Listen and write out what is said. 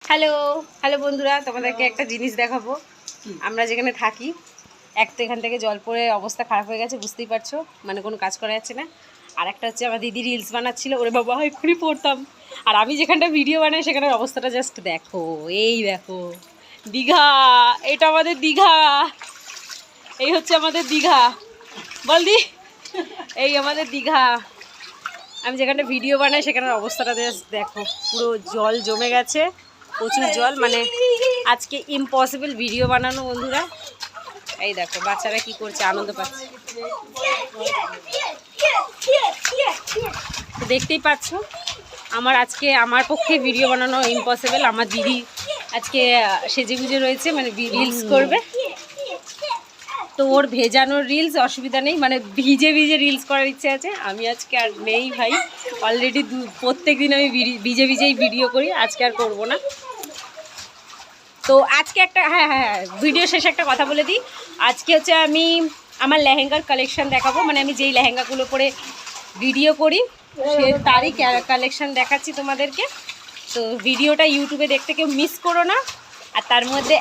Hello hello বন্ধুরা, তোমাদেরকে একটা জিনিস দেখাবো। আমরা যেখানে থাকি, এক তো এখান থেকে জল পড়ে অবস্থা খারাপ হয়ে গেছে, বুঝতেই পারছো, মানে কোনো কাজ করা যাচ্ছে না। আর একটা হচ্ছে আমার দিদি রিলস বানাচ্ছিল, ওরে বাবা এক্ষুনি পড়তাম। আর আমি যেখানটা ভিডিও বানাই সেখানের অবস্থাটা জাস্ট দেখো, এই দেখো দীঘা, এটা আমাদের দীঘা, এই হচ্ছে আমাদের দীঘা, বলদি এই আমাদের দীঘা। আমি যেখানটা ভিডিও বানাই সেখানের অবস্থাটা জাস্ট দেখো, পুরো জল জমে গেছে, প্রচুর জল, মানে আজকে ইম্পসিবল ভিডিও বানানো বন্ধুরা। এই দেখো বাচ্চারা কি করছে, আনন্দ পাচ্ছে, তো দেখতেই পাচ্ছ। আমার পক্ষে ভিডিও বানানো ইম্পসিবল। আমার দিদি আজকে সেজে গুজে রয়েছে, মানে রিলস করবে, তো ওর ভেজানোর রিলস অসুবিধা নেই, মানে ভিজে ভিজে রিলস করার ইচ্ছে আছে। আমি আজকে আর নেই ভাই, অলরেডি প্রত্যেক দিন আমি ভিজে ভিজেই ভিডিও করি, আজকে আর করবো না। তো আজকে একটা হ্যাঁ ভিডিও শেষে একটা কথা বলে দিই। আজকে হচ্ছে আমি আমার লেহেঙ্গার কালেকশন দেখাবো, মানে আমি যেই লেহেঙ্গাগুলো পরে ভিডিও করি তারই কালেকশন দেখাচ্ছি তোমাদেরকে। তো ভিডিওটা ইউটিউবে দেখতে কেউ মিস করো না। আর তার মধ্যে